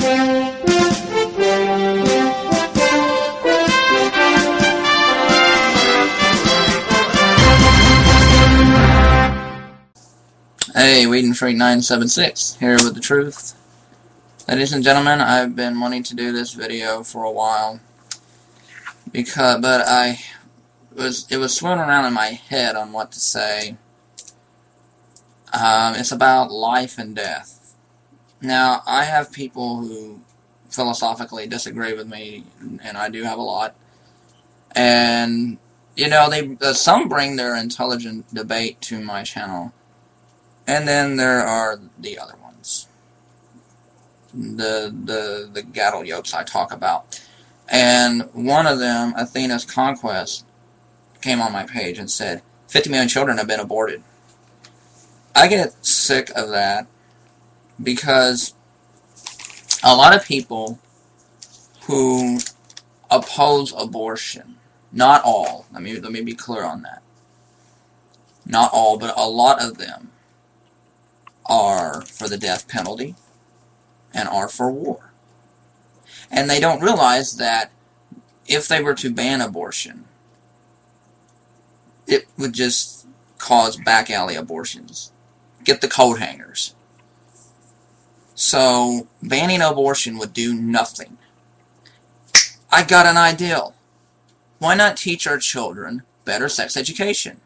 Hey, Weed and Freak 976 here with the truth. Ladies and gentlemen, I've been wanting to do this video for a while but it was swimming around in my head on what to say. It's about life and death. Now, I have people who philosophically disagree with me, and I do have a lot. And you know, some bring their intelligent debate to my channel. And then there are the other ones, the cattle yokes I talk about. And one of them, Athena's Conquest, came on my page and said, 50 million children have been aborted. I get sick of that because a lot of people who oppose abortion, not all, let me be clear on that, not all, but a lot of them are for the death penalty and are for war. And they don't realize that if they were to ban abortion, it would just cause back alley abortions. Get the coat hangers. So, banning abortion would do nothing. I got an idea. Why not teach our children better sex education?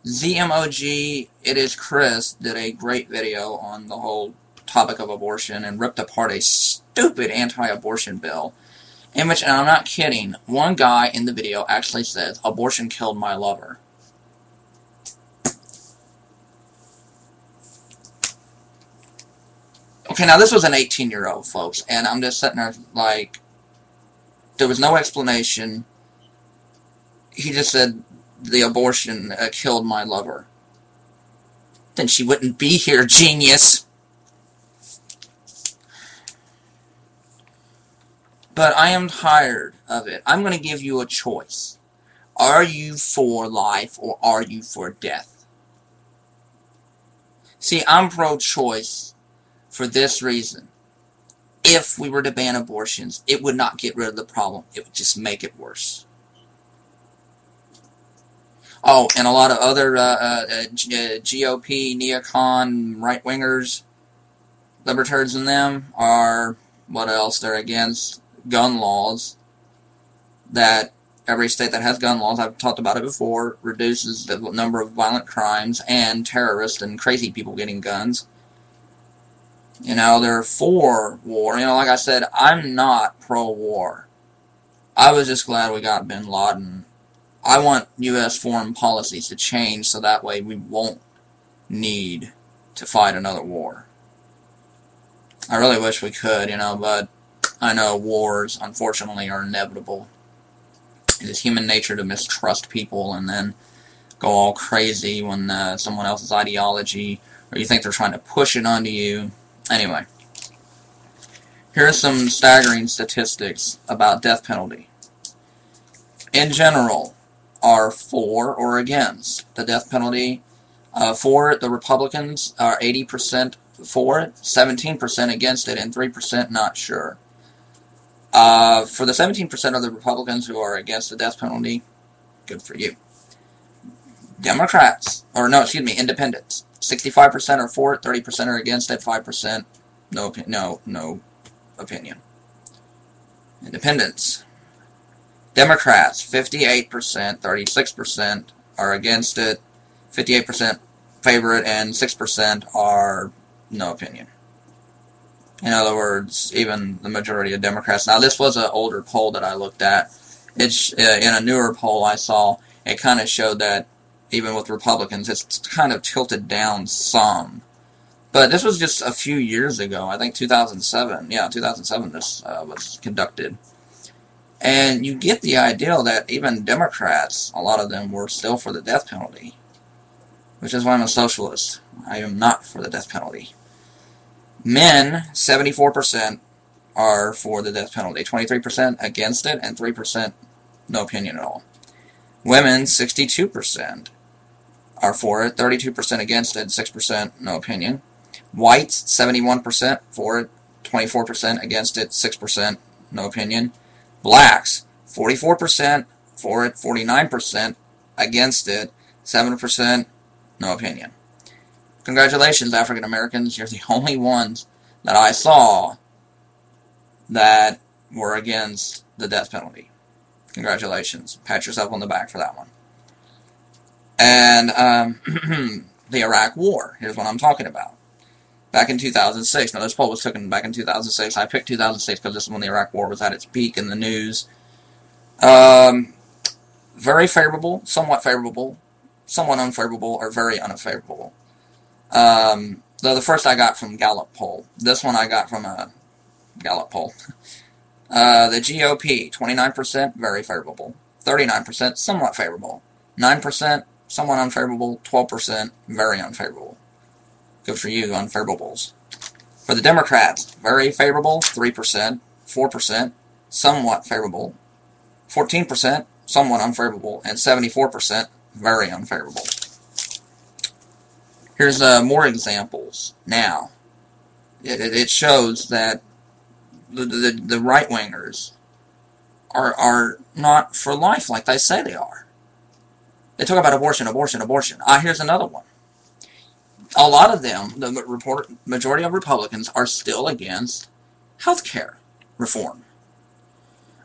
ZMOG, it is Chris, did a great video on the whole topic of abortion and ripped apart a stupid anti-abortion bill in which, and I'm not kidding, one guy in the video actually says, abortion killed my lover. Okay, now this was an 18-year-old, folks, and I'm just sitting there like, there was no explanation. He just said, the abortion killed my lover. Then she wouldn't be here, genius. But I am tired of it. I'm going to give you a choice. Are you for life or are you for death? See, I'm pro-choice for this reason. If we were to ban abortions, it would not get rid of the problem. It would just make it worse. Oh, and a lot of other GOP, neocon, right-wingers, libertarians in them are, what else? They're against gun laws. That every state that has gun laws, I've talked about it before, reduces the number of violent crimes and terrorists and crazy people getting guns. You know, they're for war. You know, like I said, I'm not pro-war. I was just glad we got bin Laden. I want U.S. foreign policies to change so that way we won't need to fight another war. I really wish we could, you know, but I know wars, unfortunately, are inevitable. It is human nature to mistrust people and then go all crazy when someone else's ideology, or you think they're trying to push it onto you. Anyway, here are some staggering statistics about death penalty. In general, are for or against the death penalty. For the Republicans are 80% for it, 17% against it, and 3% not sure. For the 17% of the Republicans who are against the death penalty, good for you. Democrats, or no, excuse me, independents, 65% are for it, 30% are against it, 5% no opinion. Independents. Democrats, 58%, 36% are against it, 58% favor it, and 6% are no opinion. In other words, even the majority of Democrats. Now, this was an older poll that I looked at. It's in a newer poll I saw, it kind of showed that even with Republicans, it's kind of tilted down some. But this was just a few years ago. I think 2007. Yeah, 2007 this was conducted. And you get the idea that even Democrats, a lot of them were still for the death penalty. Which is why I'm a socialist. I am not for the death penalty. Men, 74% are for the death penalty. 23% against it, and 3% no opinion at all. Women, 62% are for it, 32% against it, 6% no opinion. Whites, 71% for it, 24% against it, 6% no opinion. Blacks, 44% for it, 49% against it, 7% no opinion. Congratulations, African Americans. You're the only ones that I saw that were against the death penalty. Congratulations. Pat yourself on the back for that one. And the Iraq War. Here's what I'm talking about. Back in 2006. Now, this poll was taken back in 2006. I picked 2006 because this is when the Iraq War was at its peak in the news. Very favorable, somewhat unfavorable, or very unfavorable. Though the first I got from Gallup poll. This one I got from a Gallup poll. The GOP, 29%, very favorable. 39%, somewhat favorable. 9%, somewhat unfavorable. 12%, very unfavorable. Good for you, unfavorables. For the Democrats, very favorable, 3%. 4%, somewhat favorable. 14%, somewhat unfavorable. And 74%, very unfavorable. Here's more examples. Now, it shows that the right-wingers are not for life like they say they are. They talk about abortion. Here's another one. A lot of them, the majority of Republicans, are still against health care reform.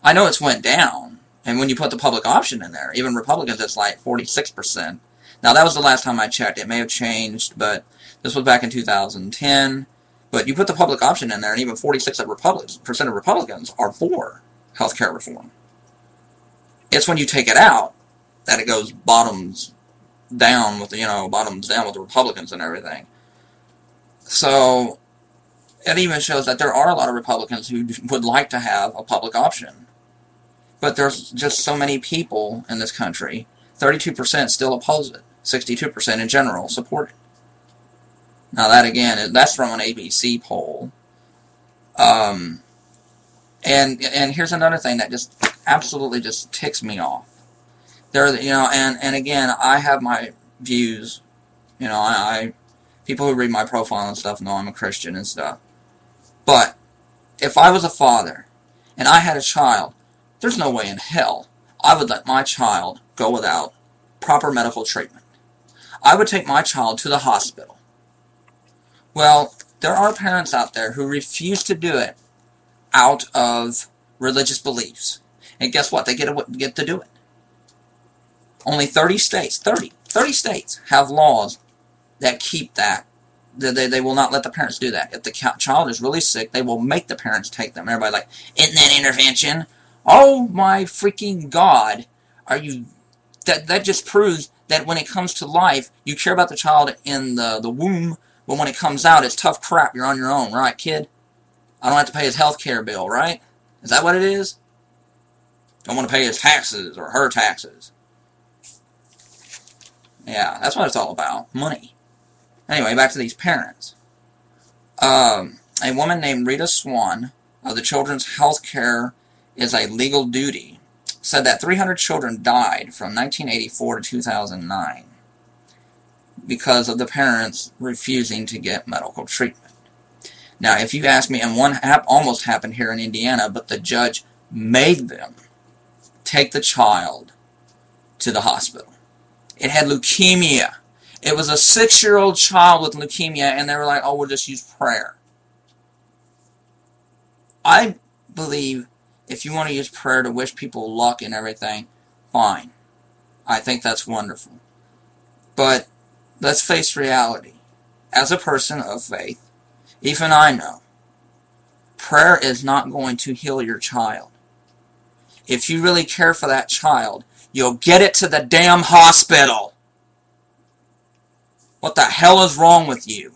I know it's went down, and when you put the public option in there, even Republicans, it's like 46%. Now, that was the last time I checked. It may have changed, but this was back in 2010. But you put the public option in there, and even 46% of Republicans are for health care reform. It's when you take it out that it goes bottoms down with the Republicans and everything. So it even shows that there are a lot of Republicans who would like to have a public option. But there's just so many people in this country. 32% still oppose it. 62% in general support it. Now that again, that's from an ABC poll. And here's another thing that just absolutely just ticks me off. And again, I have my views. People who read my profile and stuff know I'm a Christian and stuff. But if I was a father and I had a child, there's no way in hell I would let my child go without proper medical treatment. I would take my child to the hospital. Well, there are parents out there who refuse to do it out of religious beliefs. And guess what? They get to do it. Only 30 states have laws that keep that. They will not let the parents do that. If the child is really sick, they will make the parents take them. Everybody's like, isn't that intervention? Oh my freaking God. That just proves that when it comes to life, you care about the child in the womb, but when it comes out, it's tough crap. You're on your own, right, kid? I don't have to pay his health care bill, right? Is that what it is? Don't want to pay his taxes or her taxes. Yeah, that's what it's all about. Money. Anyway, back to these parents. A woman named Rita Swan of the Children's Health Care is a Legal Duty said that 300 children died from 1984 to 2009 because of the parents refusing to get medical treatment. Now, if you ask me, and one almost happened here in Indiana, but the judge made them take the child to the hospital. It had leukemia. It was a 6-year-old child with leukemia, and they were like, oh, we'll just use prayer. I believe if you want to use prayer to wish people luck and everything, fine. I think that's wonderful. But let's face reality. As a person of faith, even I know, prayer is not going to heal your child. If you really care for that child, you'll get it to the damn hospital. What the hell is wrong with you?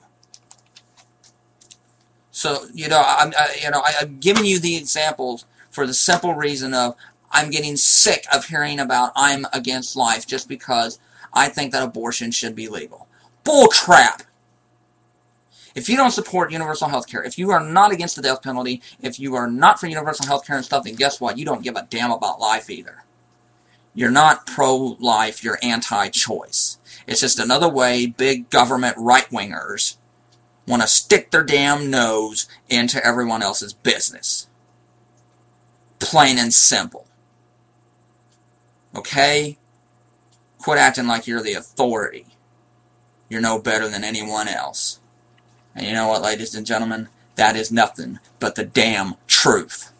So, I'm giving you the examples for the simple reason of I'm getting sick of hearing about I'm against life just because I think that abortion should be legal. Bull crap! If you don't support universal health care, if you are not against the death penalty, if you are not for universal health care and stuff, then guess what? You don't give a damn about life either. You're not pro-life, you're anti-choice. It's just another way big government right-wingers want to stick their damn nose into everyone else's business. Plain and simple. Okay? Quit acting like you're the authority. You're no better than anyone else. And you know what, ladies and gentlemen? That is nothing but the damn truth.